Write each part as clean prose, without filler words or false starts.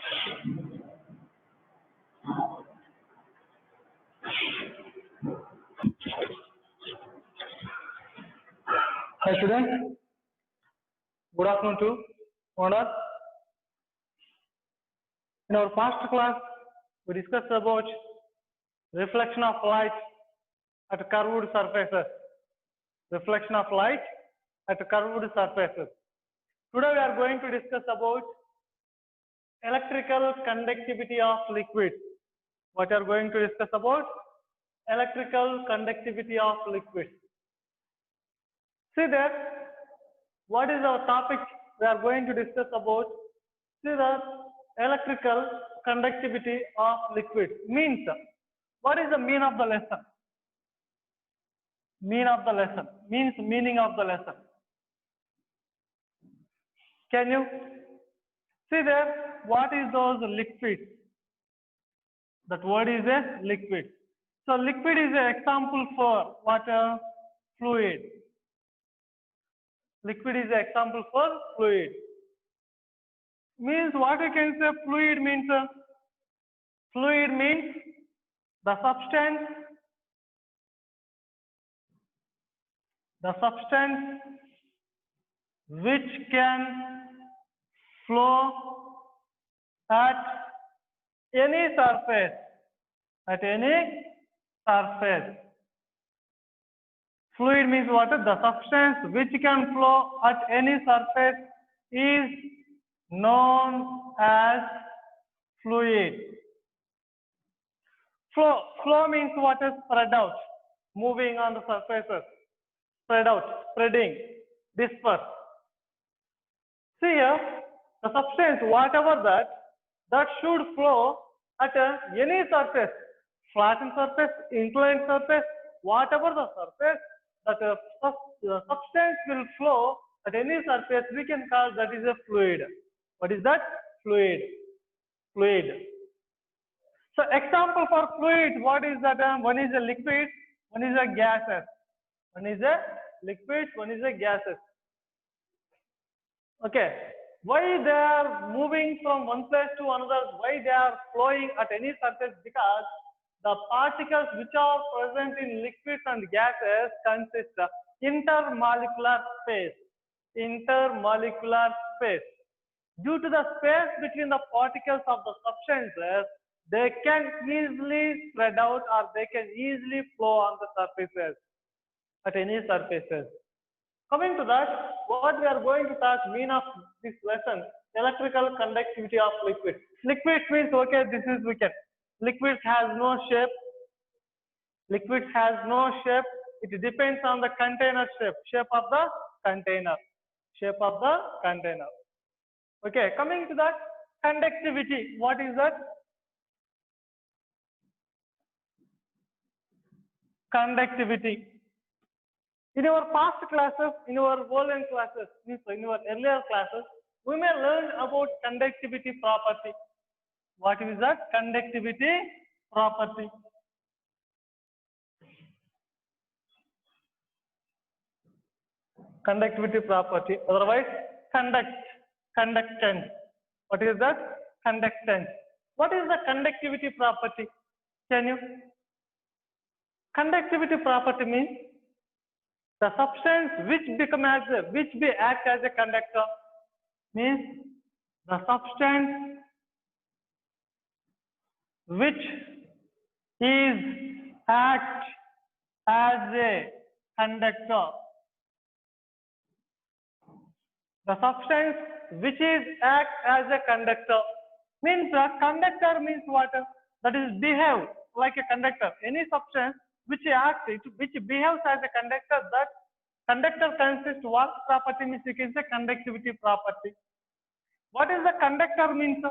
Hi students, good afternoon to all. In our past class, we discussed about reflection of light at curved surfaces. Reflection of light at curved surfaces. Today we are going to discuss about electrical conductivity of liquids. What we are going to discuss about? Electrical conductivity of liquids. See that what is our topic we are going to discuss about? See that electrical conductivity of liquids means what is the mean of the lesson? Mean of the lesson means meaning of the lesson. Can you see there what is those liquids? That word is a liquid. So liquid is an example for water, fluid. Liquid is an example for fluid. Means what we can say fluid means the substance which can flow at any surface, Fluid means what? The substance which can flow at any surface is known as fluid. Flow means what? Is spread out, moving on the surfaces, spread out, spreading, disperse. See here, the substance, whatever that should flow at any surface, flattened surface, inclined surface, whatever the surface, that the substance will flow at any surface, we can call that is a fluid. What is that? Fluid. So example for fluid, what is that? One is a liquid, one is a gases. One is a liquid, one is a gases. Okay. Why they are moving from one place to another? Why they are flowing at any surface? Because the particles which are present in liquids and gases consist of intermolecular space. Due to the space between the particles of the substances, they can easily spread out or they can easily flow on the surfaces, at any surfaces. Coming to that, what we are going to talk mean of this lesson, electrical conductivity of liquid. Liquid means, okay, this is wicked. Liquid has no shape. It depends on the container shape of the container. Okay, coming to that, conductivity. What is that? Conductivity. In our past classes, in our earlier classes, we may learn about conductivity property. What is that? Conductivity property. Otherwise, conductance. What is that? Conductance. What is the conductivity property? Conductivity property means the substance which act as a conductor, means the substance which act as a conductor. The substance which act as a conductor means a conductor means what? That is behave like a conductor. Any substance which behaves as a conductor, that conductor consists what property means you can say conductivity property. What is the conductor means?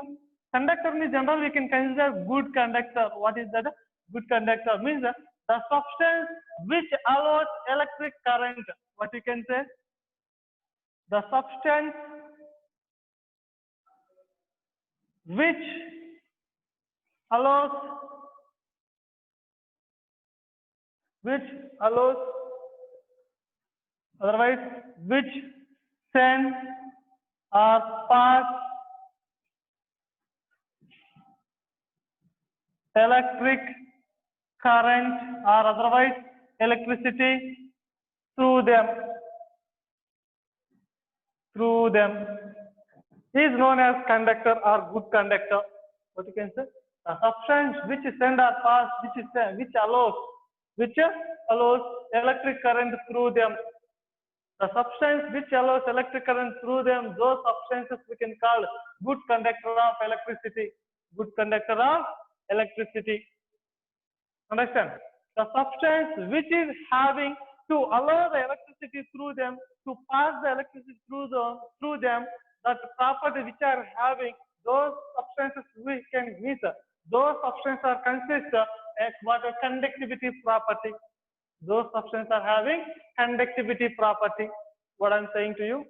Conductor means generally we can consider good conductor. What is that? Good conductor means the substance which allows electric current. What you can say? The substance which allows otherwise which send or pass electric current or otherwise electricity through them is known as conductor or good conductor. What you can say? A substance which send or pass, which allows electric current through them. The substance which allows electric current through them, those substances we can call good conductor of electricity. Good conductor of electricity. Understand? The substance which is having to allow the electricity through them, to pass the electricity through them, that property which are having those substances we can meet. Those substances are consist of what a conductivity property. Those substances are having conductivity property. What I'm saying to you,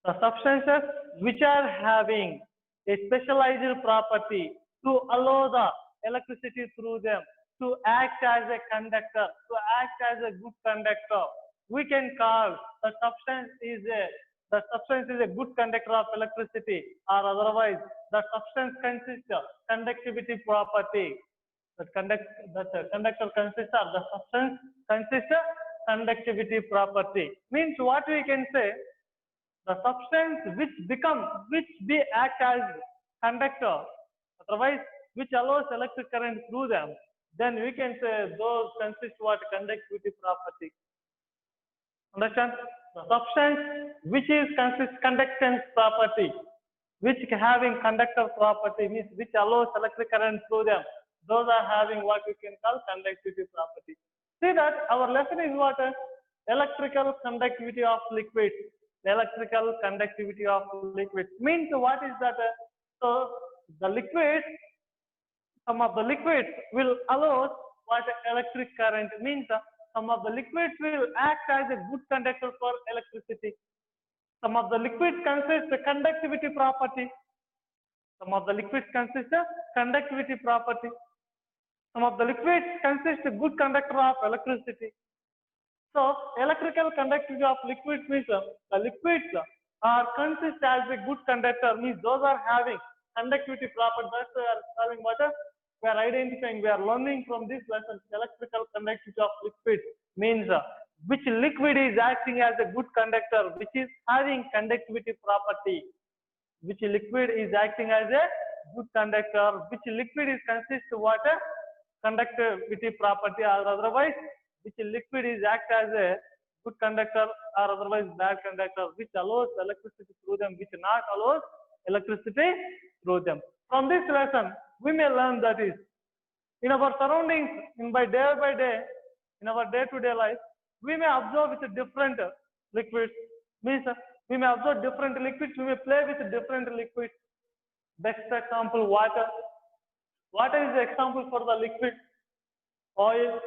the substances which are having a specialized property to allow the electricity through them, to act as a conductor, to act as a good conductor, we can call the substance is a good conductor of electricity, or otherwise the substance consists of conductivity property. The conductor consists of the substance consists of conductivity property. Means what we can say, the substance which they act as conductor, otherwise which allows electric current through them, then we can say those consist what conductivity property. Understand? The substance which is consists conductance property, which having conductor property, means which allows electric current through them, those are having what we can call conductivity property. See that our lesson is what? Electrical conductivity of liquids. Electrical conductivity of liquids means what is that? So the liquids, some of the liquids will allow what electric current means. Some of the liquids will act as a good conductor for electricity. Some of the liquids consist of conductivity property. Some of the liquids consist of conductivity property. Some of the liquids consist of good conductor of electricity. So electrical conductivity of liquids means the liquids are consist as a good conductor, means those are having conductivity property. That's we are having what we are identifying. We are learning from this lesson. Electrical conductivity of liquids means which liquid is acting as a good conductor, which is having conductivity property. Which liquid is acting as a good conductor, which liquid is consist of what? Conductivity property, or otherwise which liquid is act as a good conductor or otherwise bad conductor, which allows electricity through them, which not allows electricity through them. From this lesson, we may learn that is in our surroundings, by day, in our day-to-day life, we may observe with different liquids. Means we may observe different liquids, we may play with different liquids. Best example, water. Water is the example for the liquid. Oil.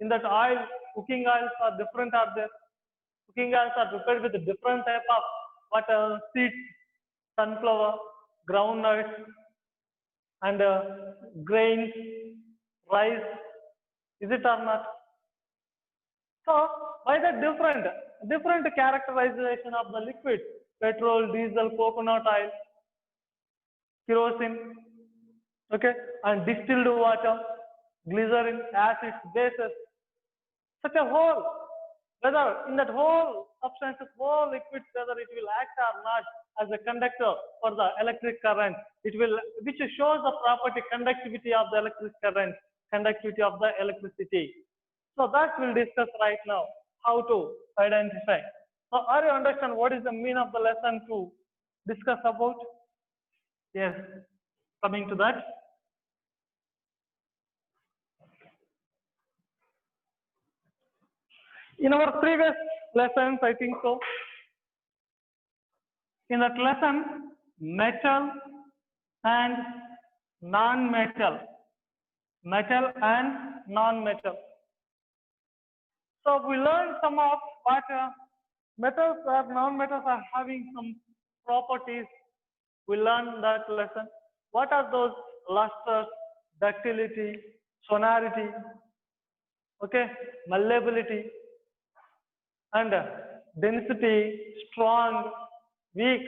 In that oil, cooking oils are different are there. Cooking oils are prepared with different type of seeds, sunflower, groundnuts, and grains, rice. Is it or not? So by the different characterization of the liquid, petrol, diesel, coconut oil, kerosene, okay, and distilled water, glycerin, acids, bases, such a whole, whether in that whole substances, whole liquids, whether it will act or not as a conductor for the electric current, which shows the property conductivity of the electric current, conductivity of the electricity. So that we'll discuss right now, how to identify. So are you understand what is the meaning of the lesson to discuss about? Yes, coming to that. In our previous lessons, I think so, in that lesson, metal and non-metal, metal and non-metal. So we learned some of what metals or non-metals are having some properties. We learned that lesson. What are those? Luster, ductility, sonority, okay, malleability, and density, strong, weak,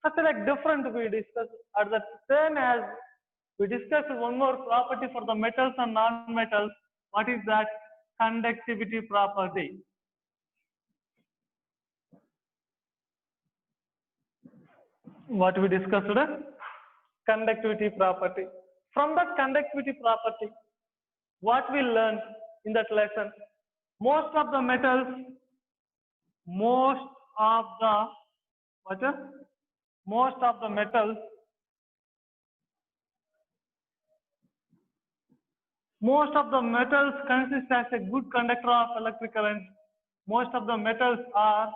such like different we discuss at the same as We discussed one more property for the metals and non-metals. What is that? Conductivity property. What we discussed today? Conductivity property. From that conductivity property, what we learned in that lesson, most of the metals, most of the metals consist as a good conductor of electric current. Most of the metals are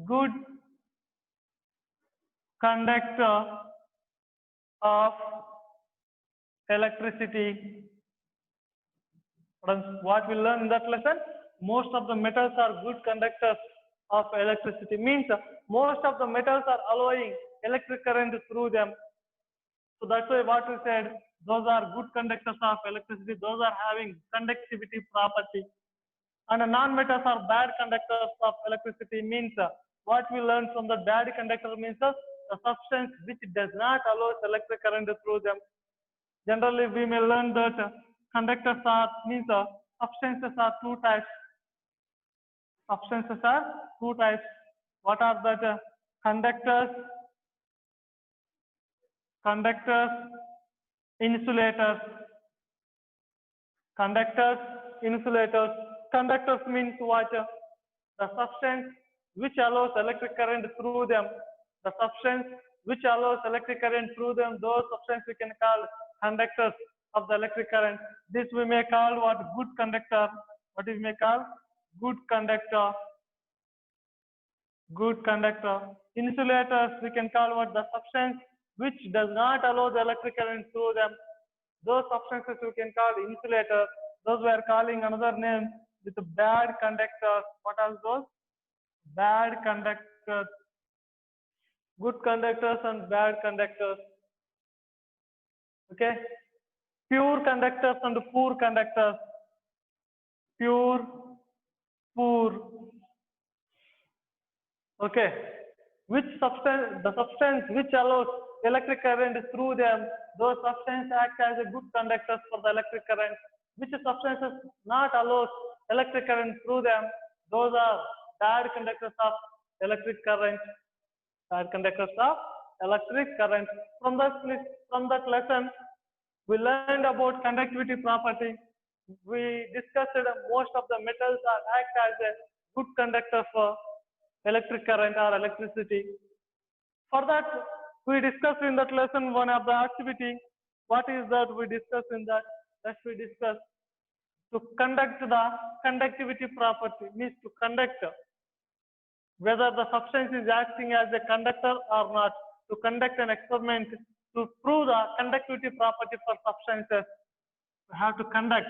good conductor of electricity. What we learned in that lesson, most of the metals are good conductors of electricity, means most of the metals are allowing electric current through them. So that's why what we said, those are good conductors of electricity, those are having conductivity property. And the non-metals are bad conductors of electricity, means what we learned from the bad conductor means the substance which does not allow electric current through them. Generally, we may learn that conductors are means substances are two types. Substances are two types. What are that? Conductors, insulators. Conductors, insulators. Conductors means what? The substance which allows electric current through them. The substance which allows electric current through them, those substances we can call conductors of the electric current. This we may call what? Good conductor. What we may call? Good conductor. Good conductor. Insulators we can call what? The substance which does not allow the electric current through them. Those substances we can call insulators. Those we are calling another name with bad conductors. What are those? Bad conductors. Good conductors and bad conductors. Okay. Pure conductors and poor conductors. Pure, poor. Okay. Which substance? The substance which allows electric current through them, those substances act as a good conductors for the electric current. Which substances not allows electric current through them, those are bad conductors of electric current. Bad conductors of electric current. From that lesson, we learned about conductivity property. We discussed that most of the metals act as a good conductor for electric current or electricity. For that, we discussed in that lesson one of the activity. What is that we discussed in that? That we discussed to conduct the conductivity property, means to conduct whether the substance is acting as a conductor or not. To conduct an experiment to prove the conductivity property for substances, we have to conduct,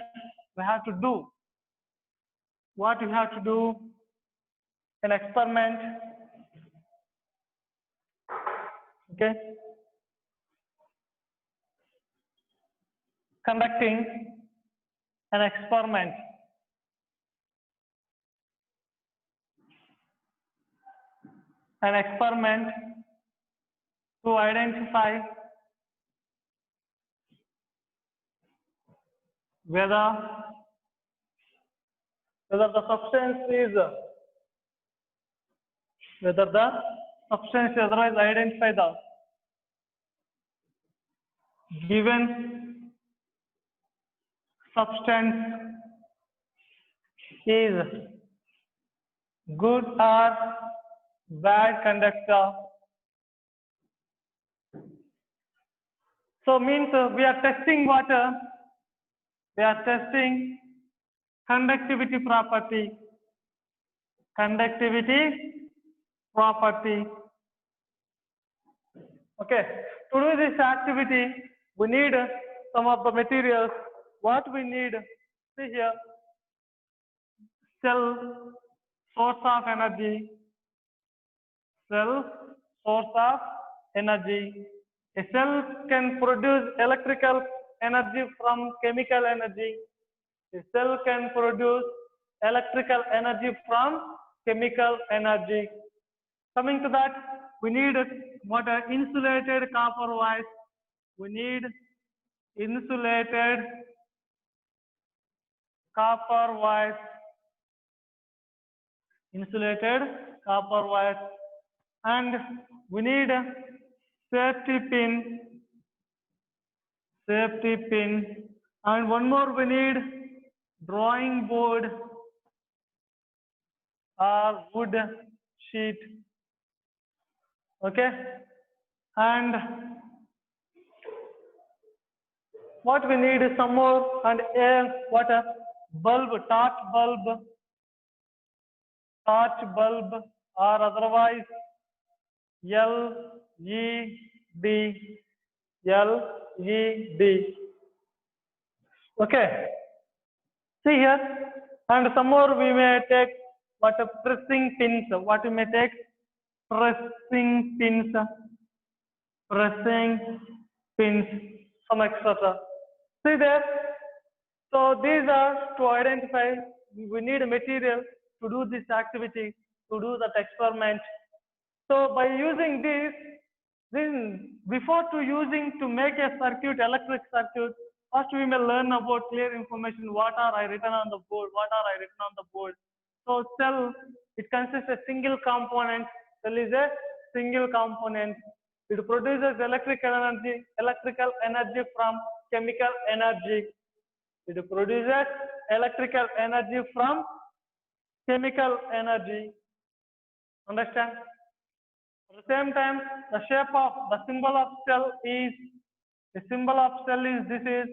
we have to do. What you have to do? An experiment. Okay. Conducting an experiment. An experiment to identify whether the substance is otherwise identify the given substance is good or bad conductor. So means we are testing what? We are testing conductivity property. Conductivity property. Okay. To do this activity, we need some of the materials. What we need? See here. Cell, source of energy. Cell, source of energy. A cell can produce electrical energy from chemical energy. A cell can produce electrical energy from chemical energy. Coming to that, we need what? Insulated copper wires. we need insulated copper wires, insulated copper wires, and we need safety pin, safety pin, and one more we need drawing board or wood sheet. Okay, and what we need is some more, and a what a bulb, torch bulb, or otherwise LED, LED. Okay, see here, and some more we may take what a pressing pins. What we may take pressing pins, pressing pins, some etc. See there. So these are to identify. We need a material to do this activity, to do that experiment. So by using this, then before to using to make a circuit, electric circuit, first we may learn about clear information. What are I written on the board? What are I written on the board? So cell, it consists of single component. Cell is a single component. It produces electrical energy from chemical energy. It produces electrical energy from chemical energy. Understand? At the same time, the shape of the symbol of cell is this is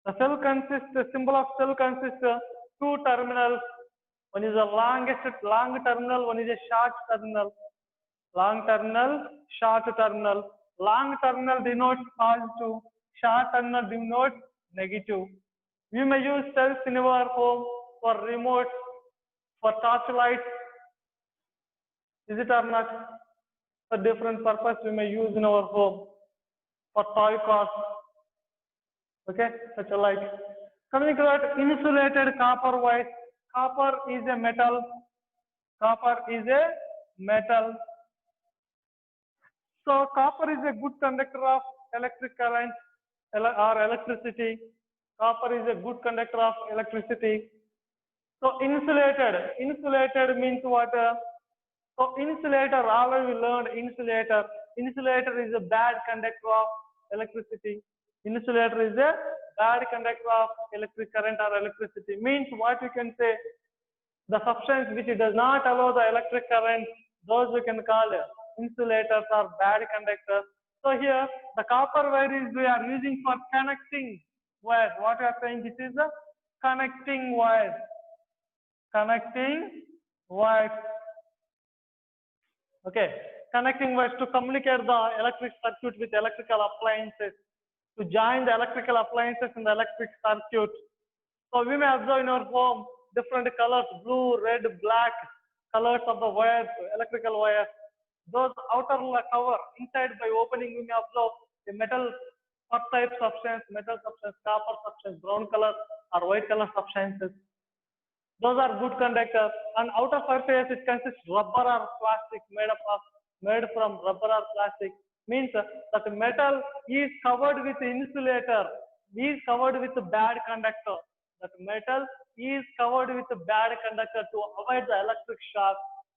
the cell consists, the symbol of cell consists of two terminals. One is a long terminal, one is a short terminal. Long terminal, short terminal. Long terminal denotes positive, short terminal denotes negative. We may use cells in our home for remote, for torchlight. Is it or not? For different purpose we may use in our home. For toy cars. Okay, such a like. Coming to that, insulated copper wire. Copper is a metal. Copper is a metal. So copper is a good conductor of electric current or electricity. Copper is a good conductor of electricity. So insulated means what? So insulator, already we learned insulator. Insulator is a bad conductor of electricity. Insulator is a bad conductor of electric current or electricity. Means what we can say, the substance which does not allow the electric current, those we can call insulators or bad conductors. So here the copper wire is we are using for connecting wires. What we are saying, this is the connecting wire. Connecting wires. Okay, connecting wires to communicate the electric circuit with electrical appliances, to join the electrical appliances in the electric circuit. So we may observe in our home different colors, blue, red, black colors of the wires, electrical wires. Those outer cover, inside by opening we may observe a metal type substance, metal substance, copper substance, brown color or white color substances. Those are good conductors. And outer surface it consists rubber or plastic made from rubber or plastic. Means that metal is covered with insulator, is covered with bad conductor. That metal is covered with bad conductor to avoid the electric shock.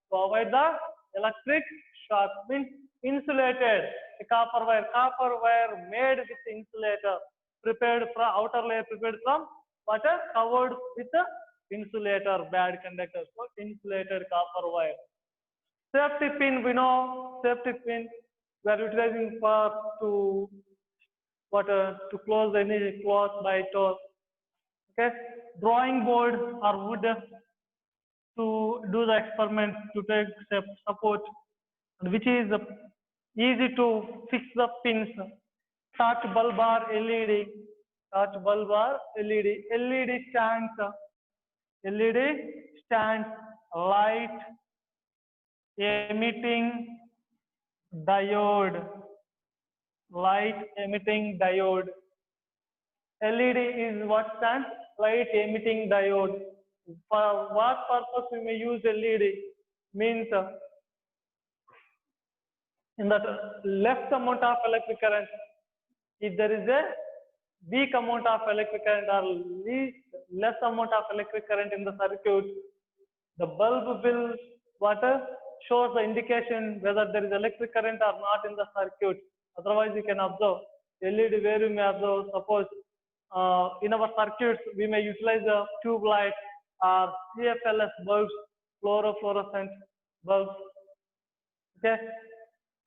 To avoid the electric shock means insulated. A copper wire made with insulator, prepared from outer layer, prepared from water, covered with the insulator, bad conductor. So insulated copper wire. Safety pin, we know safety pin we are utilizing for to to close any cloth by door. Okay, drawing board or wood to do the experiment, to take support, which is easy to fix the pins. Torch bulb or LED, torch bulb or LED, LED stands, light emitting diode, light emitting diode. LED is what stands? Light emitting diode. For what purpose we may use LED? Means in that less amount of electric current, if there is a weak amount of electric current or less amount of electric current in the circuit, the bulb will shows the indication whether there is electric current or not in the circuit. Otherwise, you can observe LED where you may observe. Suppose in our circuits we may utilize a tube light or CFLS bulbs, fluorescent bulbs. Okay,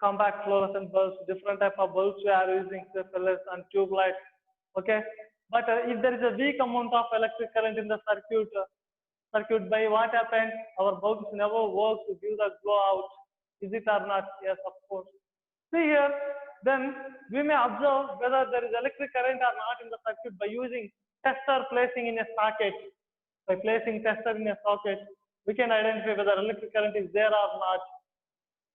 compact fluorescent bulbs, different type of bulbs we are using, CFLS and tube lights. Okay, but if there is a weak amount of electric current in the circuit, by what happened? Our bulbs never work to give the glow out. Is it or not? Yes, of course. See here, then we may observe whether there is electric current or not in the circuit by using tester placing in a socket. By placing tester in a socket, we can identify whether electric current is there or not.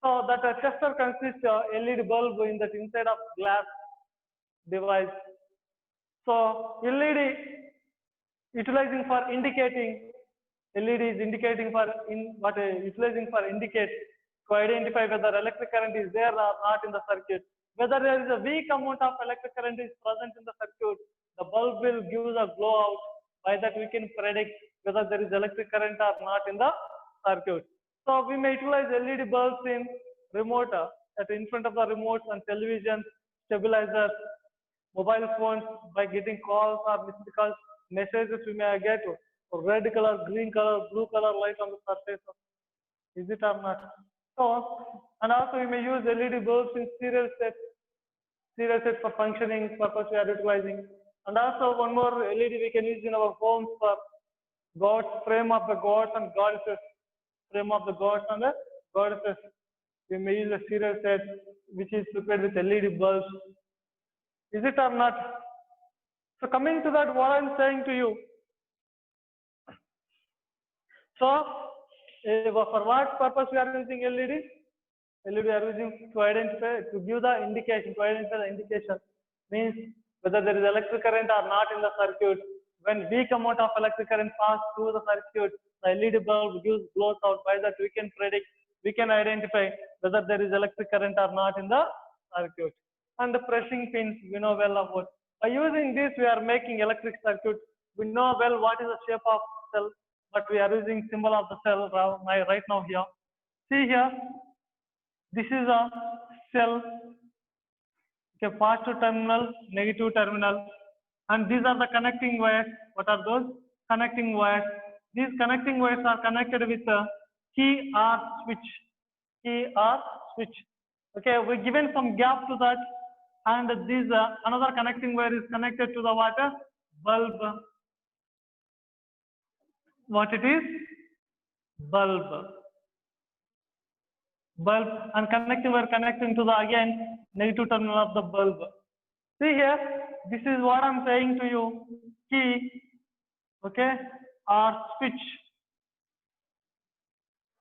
So that a tester consists of LED bulb in that inside of glass device. So LED utilizing for indicating, LED is indicating for utilizing for indicate to identify whether electric current is there or not in the circuit. Whether there is a weak amount of electric current is present in the circuit, the bulb will give a glow out. By that we can predict whether there is electric current or not in the circuit. So we may utilize LED bulbs in remote, in front of the remotes and televisions, stabilizers, mobile phones, by getting calls or missed calls, messages we may get red color, green color, blue color light on the surface. Is it or not? So, and also we may use LED bulbs in serial set for functioning purpose we are utilizing. And also one more LED we can use in our homes for gods, frame of the gods and goddesses, frame of the gods and the goddesses. We may use a serial set which is prepared with LED bulbs. Is it or not? So coming to that, what I am saying to you. So for what purpose we are using LED? LED we are using to identify, to give the indication, to identify the indication, means whether there is electric current or not in the circuit. When weak amount of electric current pass through the circuit, the LED bulb glows out. By that we can predict, we can identify whether there is electric current or not in the circuit. And the pressing pins, we know well about. By using this, we are making electric circuit. We know well what is the shape of cell, but we are using symbol of the cell right now here. See here, this is a cell, okay, positive terminal, negative terminal, and these are the connecting wires. What are those? Connecting wires. These connecting wires are connected with a key or switch. Key or switch. Okay, we given some gap to that, and this another connecting wire is connected to the water bulb. What it is? Bulb. Bulb, and connecting wire connecting to the again negative terminal of the bulb. See here, this is what I'm saying to you. Key, okay, or switch.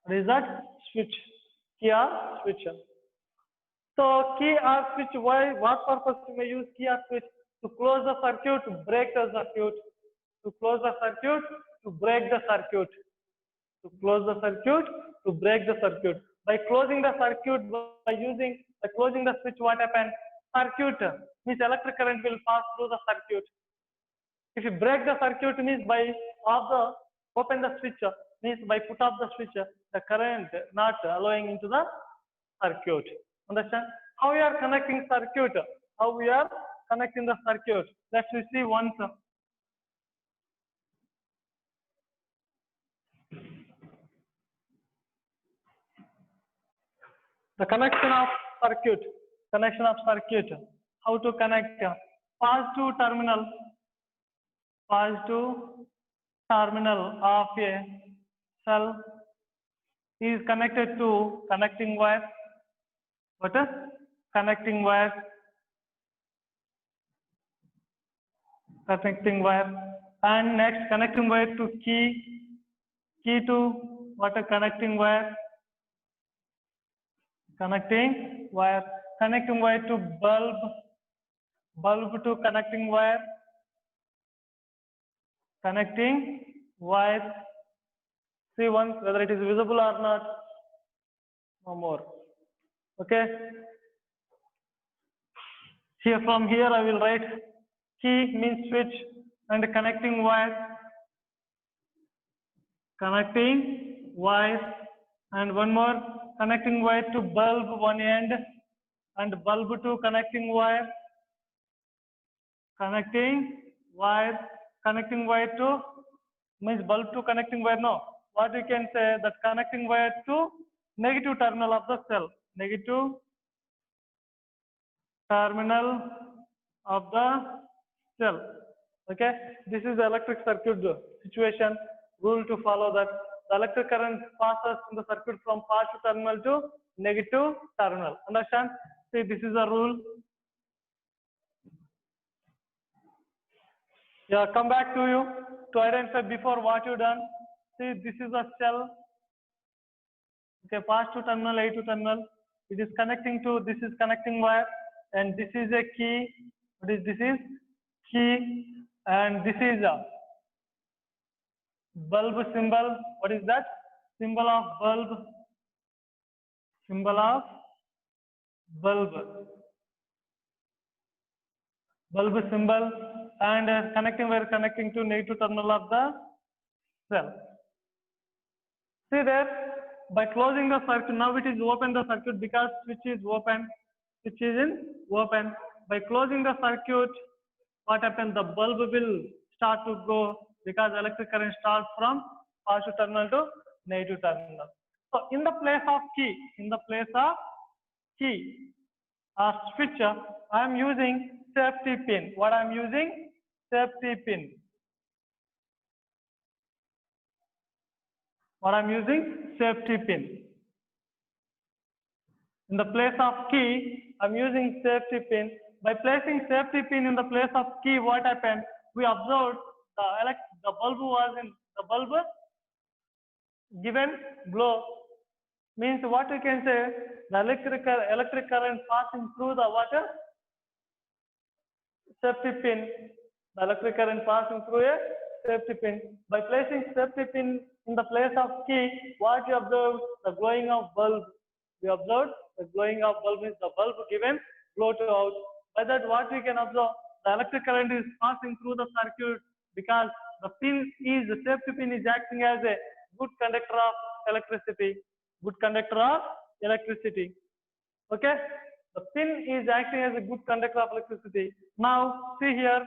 What is that? Switch. Key or switch. So key or switch, why? What purpose you may use key or switch? To close the circuit, to break the circuit. To close the circuit, to break the circuit. To close the circuit, to break the circuit. By closing the circuit, by closing the switch, what happens? Circuit means electric current will pass through the circuit. If you break the circuit, means by open the switch, means by put off the switch, the current not allowing into the circuit. Understand? How we are connecting circuit? How we are connecting the circuit? Let's see once. The connection of circuit. How to connect positive terminal of a cell is connected to connecting wire. What is connecting wire? Connecting wire. And next, connecting wire to key to what a connecting wire? Connecting wire to bulb to connecting wire. Connecting wire. See once whether it is visible or not. No more. Okay. Here from here I will write key means switch and connecting wire, and one more connecting wire to bulb one end and bulb to connecting wire, connecting wire to means bulb to connecting wire. No, what we can say that connecting wire to negative terminal of the cell, negative terminal of the cell. Okay, this is the electric circuit situation. Rule to follow that the electric current passes in the circuit from positive terminal to negative terminal. Understand? See, this is a rule. Yeah, come back to you to identify before what you done. See, this is a cell. Okay, positive terminal, A2 terminal. It is connecting to, this is connecting wire, and this is a key. This is key, and this is a bulb symbol. What is that? Symbol of bulb. Symbol of bulb. Bulb symbol, and connecting wire connecting to negative terminal of the cell. See there, by closing the circuit, now it is open the circuit because switch is open. Switch is in open. By closing the circuit, what happens? The bulb will start to go because electric current starts from positive terminal to negative terminal. So in the place of key or switch, I am using safety pin. What I am using? Safety pin. What I am using? Safety pin. In the place of key, I am using safety pin. By placing safety pin in the place of key, what happened? We observed the bulb was in the bulb given glow. Means what we can say, the electric current passing through the water safety pin. The electric current passing through a safety pin. By placing safety pin in the place of key, what you observe? The glowing of bulb. We observed the glowing of bulb is the bulb given glow to out. By that, what we can observe? The electric current is passing through the circuit because the safety pin is acting as a good conductor of electricity. Good conductor of electricity. Okay? The pin is acting as a good conductor of electricity. Now, see here,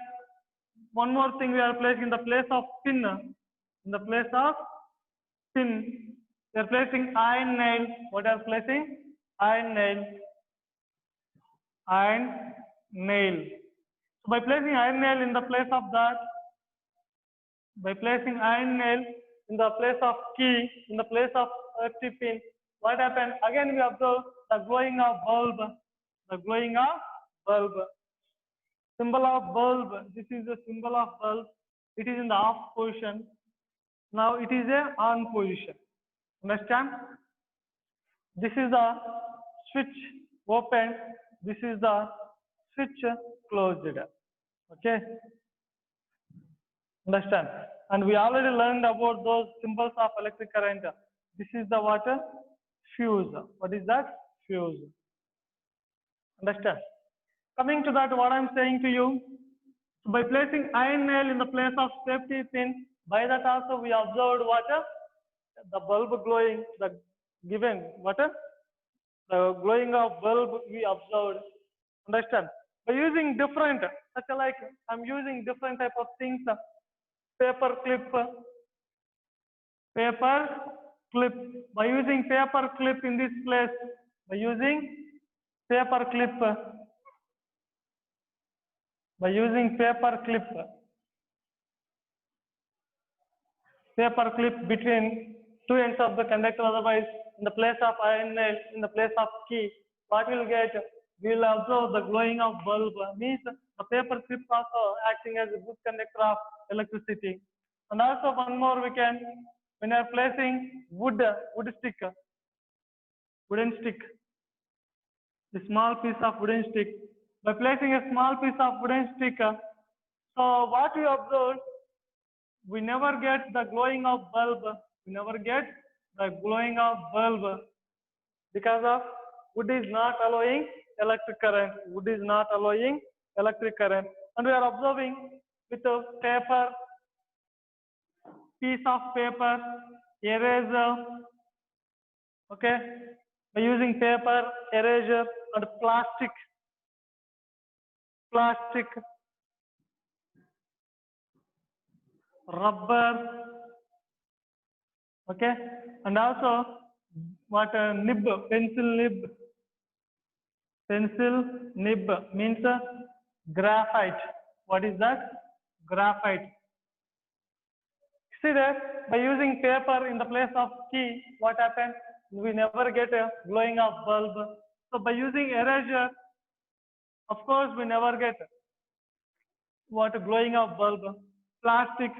one more thing we are placing in the place of pin. In the place of pin, we are placing iron nail. What are placing? Iron nail. Iron nail. So by placing iron nail in the place of that, by placing iron nail in the place of key, in the place of safety pin, what happened? Again we observe the glowing of bulb. The glowing of bulb. Symbol of bulb. This is the symbol of bulb. It is in the off position. Now it is a on position. Understand? This is the switch open. This is the switch closed. Okay? Understand? And we already learned about those symbols of electric current. This is the water fuse. What is that? Fuse. Understand? Coming to that, what I am saying to you, by placing iron nail in the place of safety pin, by that also we observed water, the bulb glowing, the given water, the glowing of bulb we observed. Understand? By using different, such like I'm using different type of things, paper clip. By using paper clip in this place, by using paper clip between two ends of the conductor, otherwise in the place of iron nail, in the place of key, what we'll get? We will observe the glowing of bulb. Means the paper clip also acting as a good conductor of electricity. And also one more we can, when you are placing wooden stick, a small piece of wooden stick. By placing a small piece of wooden stick, so what we observe, we never get the glowing of bulb. We never get the glowing of bulb because of wood is not allowing electric current, wood is not allowing electric current. And we are observing with a paper, piece of paper, eraser, okay, by using paper, eraser, and plastic, rubber, okay, and also what a nib, pencil nib means graphite. What is that? Graphite. See that by using paper in the place of key, what happens? We never get a glowing of bulb. So by using eraser, of course, we never get what glowing of bulb. Plastic,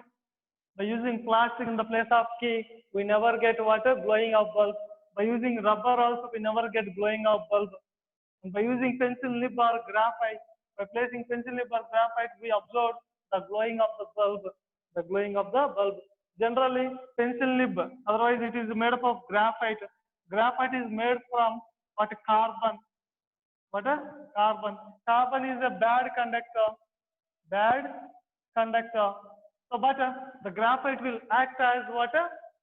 by using plastic in the place of key, we never get what glowing of bulb. By using rubber also, we never get glowing of bulb. And by using pencil nib or graphite, by placing pencil nib or graphite, we observe the glowing of the bulb. The glowing of the bulb. Generally, pencil nib, otherwise it is made up of graphite. Graphite is made from what? Carbon. What? Carbon. Carbon is a bad conductor. Bad conductor. So, but the graphite will act as what?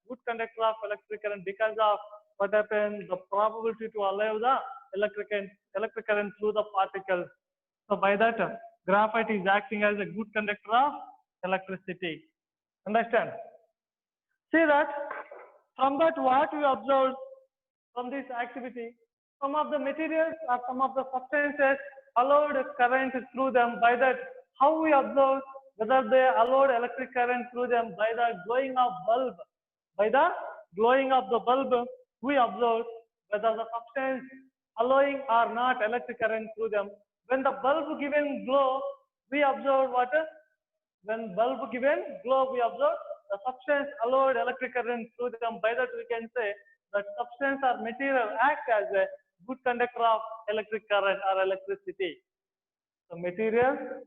Good conductor of electric current because of what happens, the probability to allow the electric current through the particles. So, by that, graphite is acting as a good conductor of electricity. Understand? See that from that what we observed from this activity, some of the materials or some of the substances allowed current through them. By that, how we observe whether they allowed electric current through them by the glowing of bulb. By the glowing of the bulb, we observe whether the substance allowing or not electric current through them. When the bulb given glow, we observe what? When bulb given glow, we observe the substance allowed electric current through them. By that, we can say that substance or material act as a good conductor of electric current or electricity. The material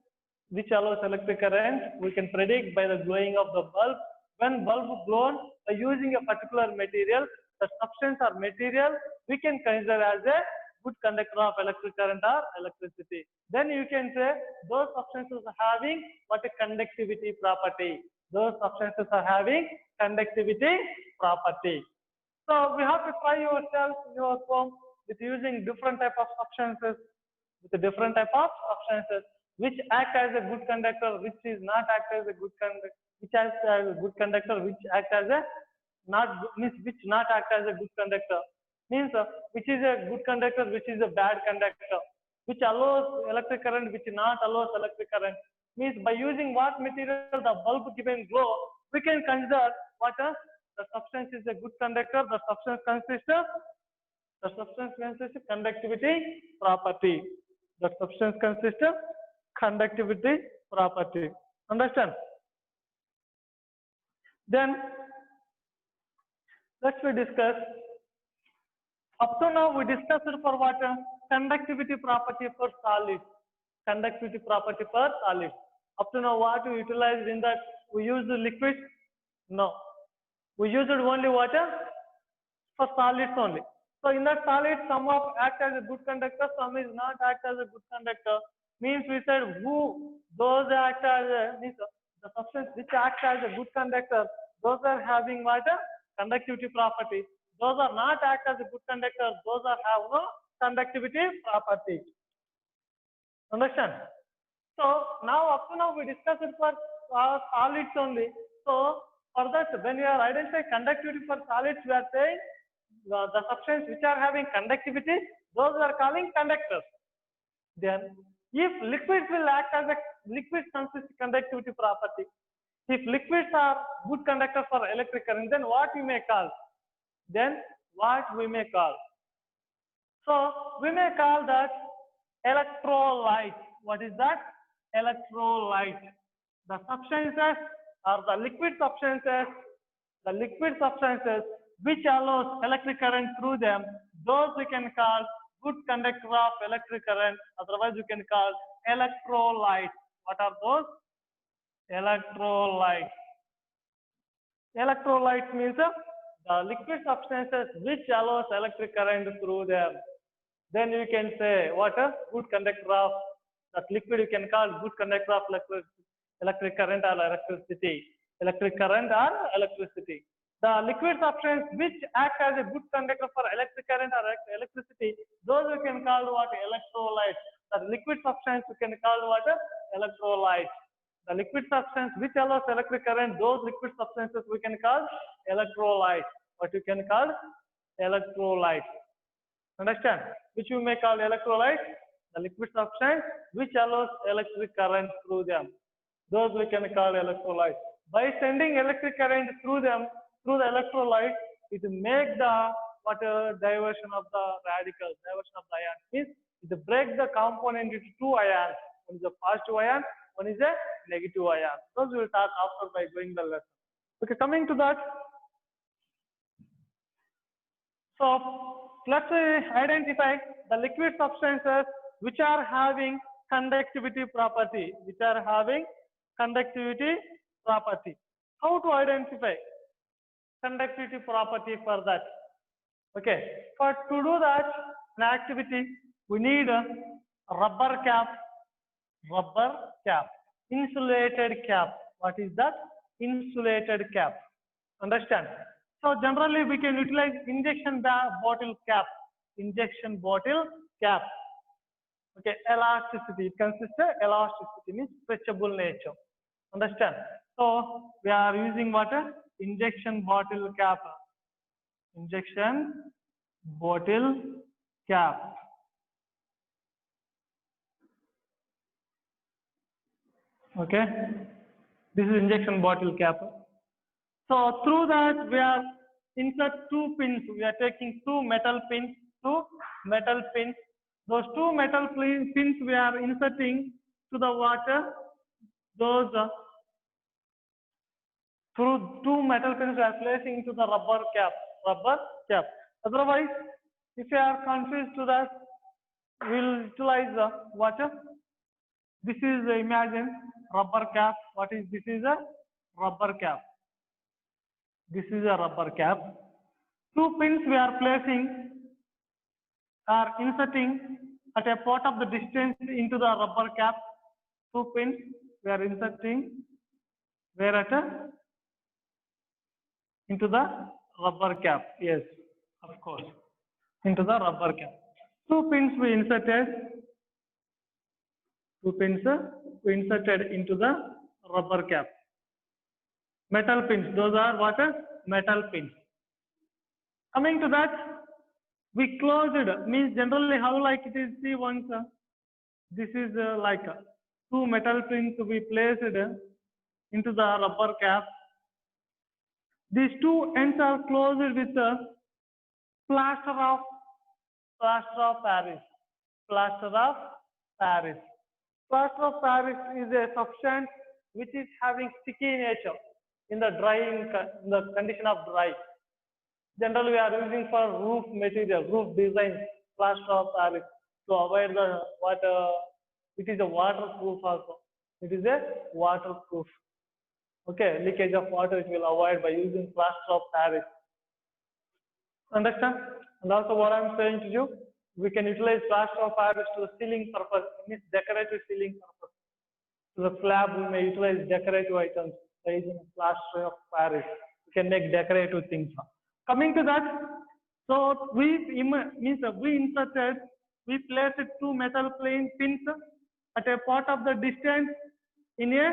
which allows electric current, we can predict by the glowing of the bulb. When bulb glown by using a particular material, the substance or material we can consider as a good conductor of electric current or electricity. Then you can say those substances are having what? A conductivity property. Those substances are having conductivity property. So we have to try yourself in your home with using different type of substances, which act as a good conductor, which is not act as a good conductor, which acts as a good conductor, which act as a which not act as a good conductor. Means which is a good conductor, which is a bad conductor, which allows electric current, which not allows electric current. Means by using what material the bulb given glow, we can consider what the substance is a good conductor. The substance consists of conductivity property. The substance consists of conductivity property. Understand? Then let's we discuss. Up to now we discussed for what? Conductivity property for solids. Conductivity property for solids. Up to now what we utilized in that? We use the liquid? No. We used only water for solids only. So in that solid, some of act as a good conductor, some is not act as a good conductor. Means we said those act as the substance which act as a good conductor, those are having what? Conductivity property. Those are not act as a good conductor, those are have no conductivity property. Understand? So now up to now we discussed it for solids only. So for that, when we are identifying conductivity for solids, we are saying the substance which are having conductivity, those are calling conductors. Then if liquids will act as a liquid consists conductivity property. If liquids are good conductor for electric current, then what we may call? So we may call that electrolyte. What is that? Electrolyte. The substances or the liquid substances which allows electric current through them, those we can call good conductor of electric current, otherwise we can call electrolyte. What are those? Electrolyte. Electrolyte means the liquid substances which allows electric current through them. then you can say what a good conductor of that liquid you can call good conductor of electric current or electricity. Electric current or electricity. The liquid substance which act as a good conductor for electric current or electricity, those we can call what electrolyte. The liquid substance we can call what electrolyte. The liquid substance which allows electric current, those liquid substances we can call electrolyte. What you can call electrolyte. Understand? Which you may call electrolyte, the liquid substance which allows electric current through them. Those we can call electrolyte. By sending electric current through them, through the electrolyte, it make the diversion of the radicals, diversion of the ions. Means it break the component into two ions. One is a positive ion, one is a negative ion. Those we will talk after by going the lesson. Okay, coming to that. So let's identify the liquid substances which are having conductivity property, which are having conductivity property. How to identify conductivity property for that? Okay, for to do that an activity, we need a rubber cap, insulated cap. What is that? Insulated cap. Understand? So generally we can utilize injection bottle cap. Injection bottle cap. Okay, elasticity. It consists of elasticity, means stretchable nature. Understand? So we are using what? Injection bottle cap. Injection bottle cap. Okay, this is injection bottle cap. So through that we are insert two pins. We are taking two metal pins. Those two metal pins we are inserting to the water. Those through two metal pins we are placing into the rubber cap. Otherwise, if you are confused to that, we will utilize the water. This is imagine rubber cap. What is this? Is a rubber cap. This is a rubber cap. Two pins we are placing are inserting at a part of the distance into the rubber cap. Two pins we are inserting where at into the rubber cap. Yes, of course, into the rubber cap. Two pins we inserted. Two pins we inserted into the rubber cap. Metal pins. Those are what? Metal pins. Coming to that, we closed it. Means generally how like it is. See once this is like two metal pins we placed into the rubber cap. These two ends are closed with plaster of Paris. Plaster of Paris. Plaster of Paris is a substance which is having sticky nature in the drying, in the condition of dry. Generally, we are using for roof material, roof design, plaster of Paris to avoid the water. It is a waterproof also. It is a waterproof. Okay, leakage of water it will avoid by using plaster of Paris. Understand? And also what I am saying to you, we can utilize plaster of Paris to the ceiling purpose, means decorative ceiling purpose. To the slab, we may utilize decorative items by using plaster of Paris. We can make decorative things. Coming to that, so we inserted, we placed two metal pins at a part of the distance in a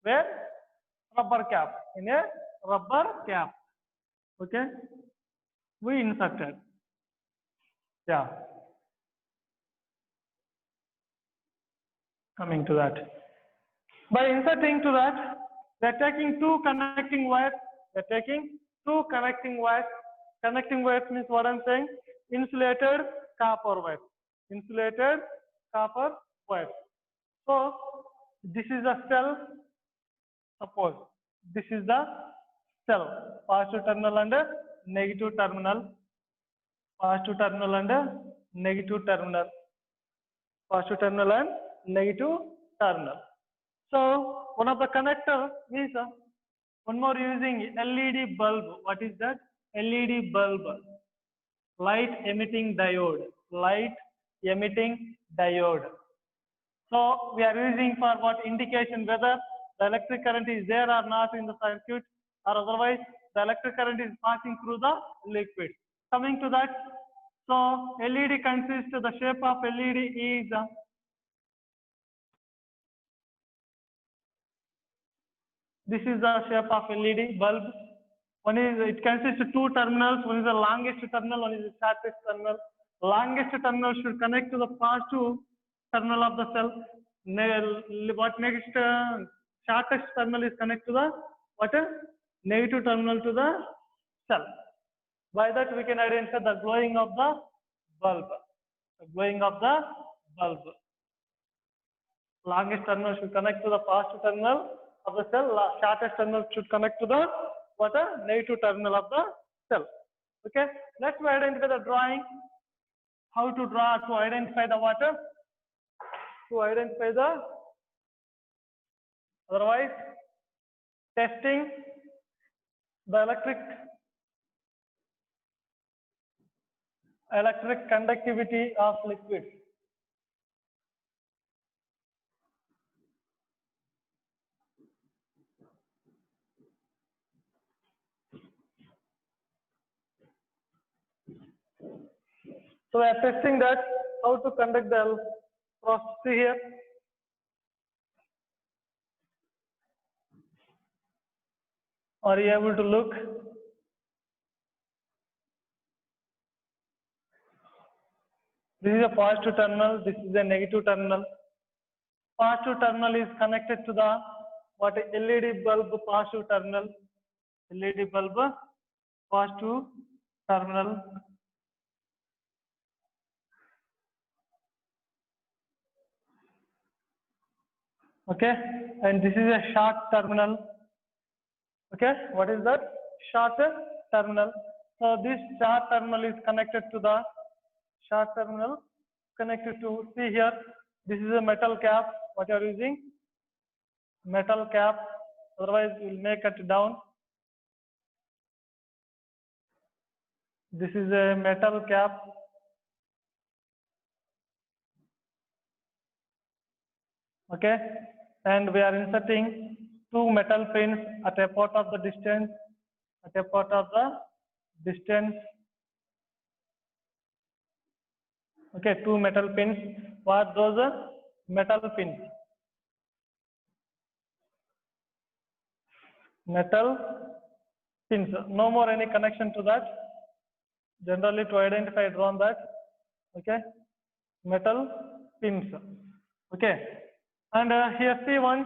where rubber cap, in a rubber cap. Okay, we inserted. Yeah. Coming to that. By inserting to that, we are taking two connecting wires. We are taking two connecting wires. Connecting wires means what I am saying? Insulated copper wire. Insulated copper wire. So this is the cell. Suppose this is the cell. Positive terminal and negative terminal. Positive terminal and negative terminal. Positive terminal and negative terminal. So one of the connector is one more using LED bulb. What is that? LED bulb. Light emitting diode. light emitting diode. So we are using for what indication whether the electric current is there or not in the circuit, or otherwise the electric current is passing through the liquid. Coming to that, so LED consists, the shape of LED is this is the shape of LED bulb. One is, it consists of two terminals. One is the longest terminal, one is the shortest terminal. Longest terminal should connect to the positive terminal of the cell. What next? Shortest terminal is connect to the what? Negative terminal to the cell. By that we can identify the glowing of the bulb. The glowing of the bulb. Longest terminal should connect to the positive terminal of the cell. Shortest terminal should connect to the what? Negative terminal of the cell. Okay. Let's identify the drawing. How to draw to identify the water? To identify the, otherwise testing the electric conductivity of liquid. So we are testing that how to conduct the process. See here. Are you able to look? This is a positive terminal. This is a negative terminal. Positive terminal is connected to the what? LED bulb positive terminal. LED bulb positive terminal. Okay, and this is a short terminal. Okay, what is that? Short terminal. So this short terminal is connected to the short terminal, connected to, see here, this is a metal cap. What you are using? Metal cap. Otherwise we will make it down. This is a metal cap. Okay, and we are inserting two metal pins at a part of the distance. At a part of the distance. Okay, two metal pins. What those are? Metal pins. Metal pins. No more any connection to that. Generally to identify drawn that. Okay, metal pins. Okay, and here see one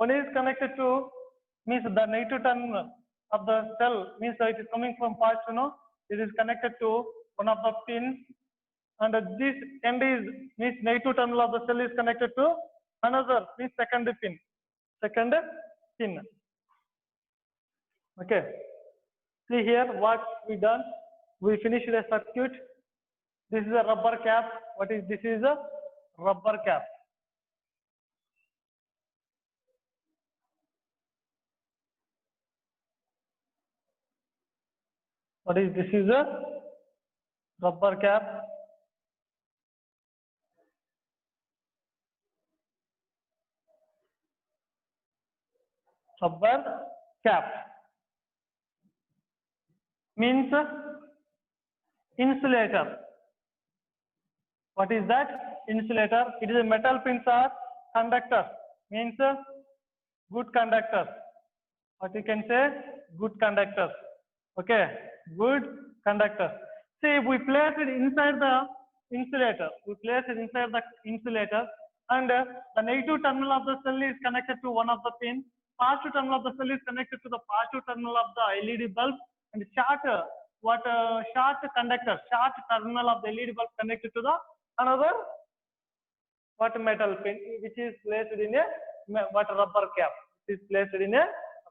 is connected to, means the negative terminal of the cell, means it is coming from positive, no? It is connected to one of the pins, and this end is, means negative terminal of the cell is connected to another, means second pin. Okay, see here what we done. We finished a circuit. This is a rubber cap. What is this? Is a rubber cap. What is this? Is a rubber cap. Rubber cap means insulator. What is that? Insulator. It is a metal pins are conductor, means good conductor. What you can say? Good conductor. Okay, good conductor. See, we place it inside the insulator. We place it inside the insulator, and the negative terminal of the cell is connected to one of the pins. Positive terminal of the cell is connected to the positive terminal of the LED bulb, and short conductor, short terminal of the LED bulb connected to the another what metal pin, which is placed in a what rubber cap. It is placed in a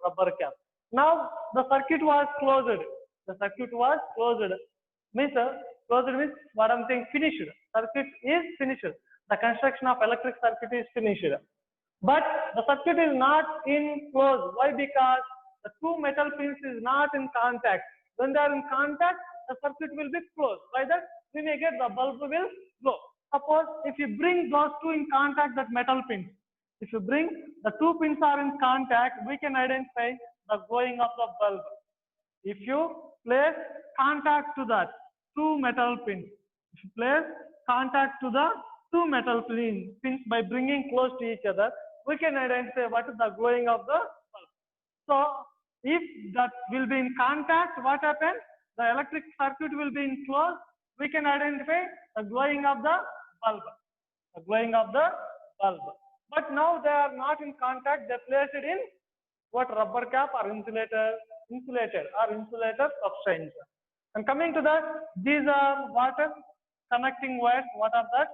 rubber cap. Now the circuit was closed. The circuit was closed. Means closed means what I'm saying, finished. Circuit is finished. The construction of electric circuit is finished. But the circuit is not in close. Why? Because the two metal pins is not in contact. When they are in contact, the circuit will be closed. By that, we may get the bulb will glow. Suppose if you bring those two in contact, that metal pins, if you bring the two pins are in contact, we can identify the glowing of the bulb. If you place contact to that two metal pins, if you place contact to the two metal pins by bringing close to each other, we can identify what is the glowing of the bulb. So if that will be in contact, what happens? The electric circuit will be in close. We can identify the glowing of the bulb. The glowing of the bulb. But now they are not in contact. They place it in what, rubber cap or insulated substance. And coming to that, these are what? Connecting wires. What are that?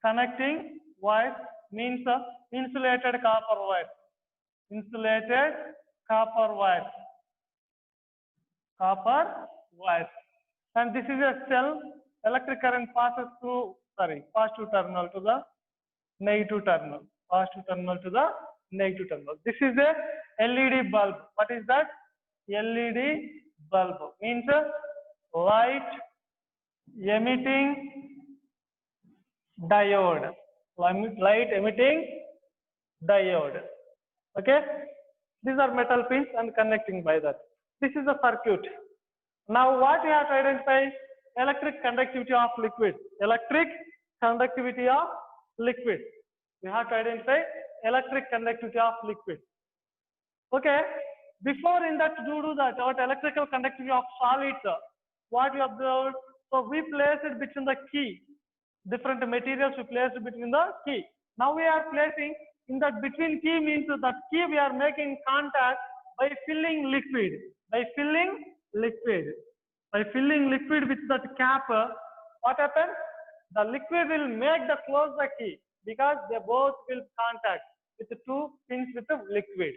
Connecting wires means insulated copper wires. Insulated copper wires. Copper wires. And this is a cell. Electric current passes through, positive terminal to the negative terminal. Positive terminal to the negative terminal. This is a LED bulb. What is that? LED bulb means light emitting diode. Light emitting diode. Okay. These are metal pins and connecting by that. This is the circuit. Now what we have to identify? Electric conductivity of liquid. Electric conductivity of liquid. We have to identify electric conductivity of liquid. Okay. Before in that to do that, what electrical conductivity of solids, what we observed? So we place it between the key. Different materials we placed between the key. Now we are placing in that between key means that key we are making contact by filling liquid. By filling liquid. By filling liquid with that cap, what happens? The liquid will make the close the key because they both will contact with the two pins with the liquid.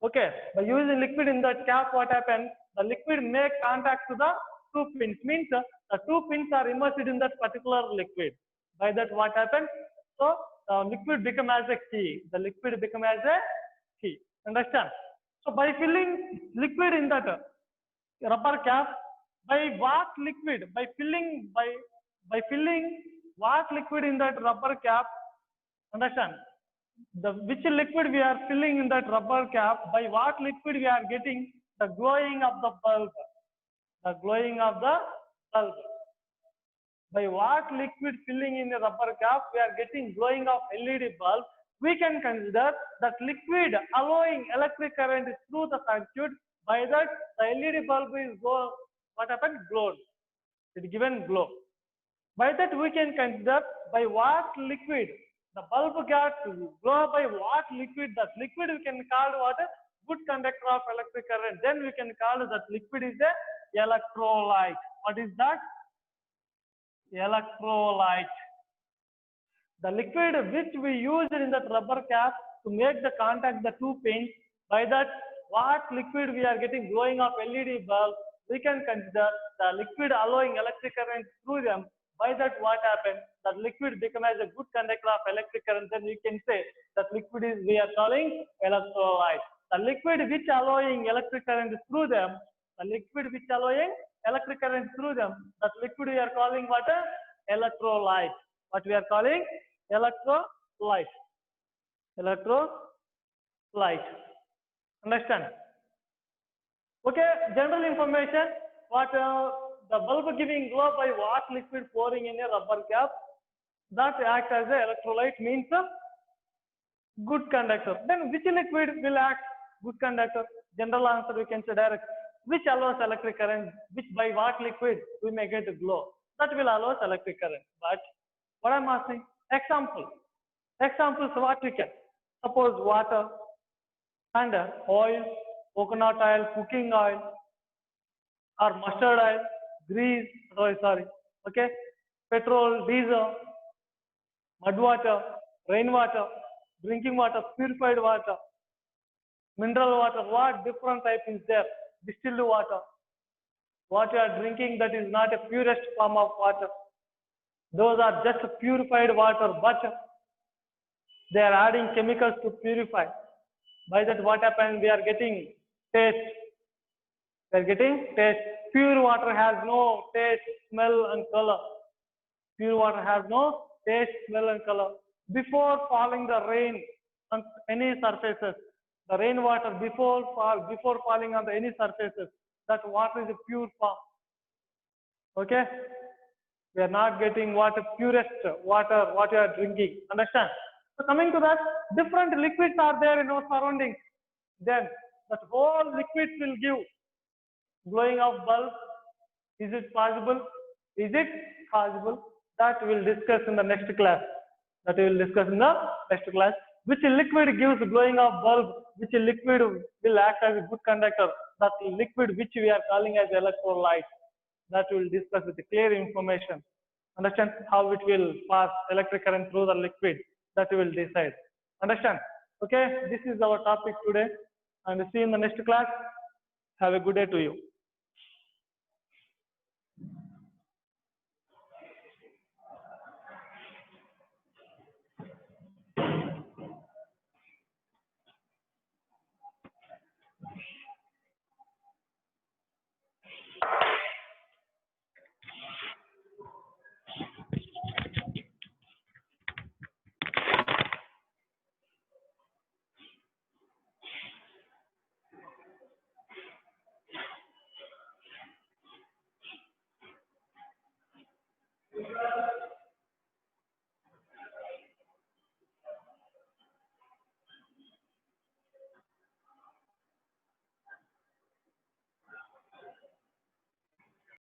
Okay. By using liquid in that cap, what happens? The liquid make contact to the two pins. Means the two pins are immersed in that particular liquid. By that, what happens? So the liquid become as a key. The liquid become as a key. Understand? So by filling liquid in that rubber cap, by what liquid? By filling what liquid in that rubber cap? Understand? Which liquid we are filling in that rubber cap? By what liquid we are getting the glowing of the bulb? The glowing of the bulb. By what liquid filling in the rubber cap we are getting glowing of LED bulb? We can consider that liquid allowing electric current through the circuit. By that the LED bulb is what happened? Glowed. It given glow. By that we can consider by what liquid the bulb got glow, by what liquid. That liquid we can call what? Good conductor of electric current. Then we can call that liquid is a electrolyte. What is that? Electrolyte. The liquid which we used in that rubber cap to make the contact the two pins. By that what liquid we are getting glowing of LED bulb, we can consider the liquid allowing electric current through them. By that what happened? That liquid become as a good conductor of electric current. Then we can say that liquid is we are calling electrolyte. The liquid which allowing electric current through them, the liquid which allowing electric current through them, that liquid we are calling what? Electrolyte. What we are calling? Electrolyte. Electrolyte. Understand? Okay, general information. What the bulb giving glow by what liquid pouring in a rubber cap, that act as a electrolyte means a good conductor. Then which liquid will act good conductor? General answer we can say direct. Which allows electric current? Which by what liquid we may get a glow? That will allow electric current. But what I'm asking? Example. Examples what we can. Suppose water and oil, coconut oil, cooking oil, or mustard oil, grease, okay, petrol, diesel, mud water, rainwater, drinking water, purified water, mineral water. What different type is there? Distilled water. What you are drinking, that is not a purest form of water. Those are just purified water, but they are adding chemicals to purify. By that what happens? We are getting taste. We are getting taste. Pure water has no taste, smell, and color. Pure water has no taste, smell, and color. Before falling the rain on any surfaces, the rainwater before falling on the any surfaces, that water is a pure form. Okay, we are not getting water purest water what you are drinking. Understand? So coming to that, different liquids are there in our surroundings. Then that whole liquid will give glowing of bulb. Is it possible? Is it possible? That we will discuss in the next class. That we will discuss in the next class. Which liquid gives glowing of bulb? Which liquid will act as a good conductor? That liquid which we are calling as electrolyte. That we will discuss with clear information. Understand how it will pass electric current through the liquid. That we will decide. Understand? Okay, this is our topic today. And see you in the next class. Have a good day to you.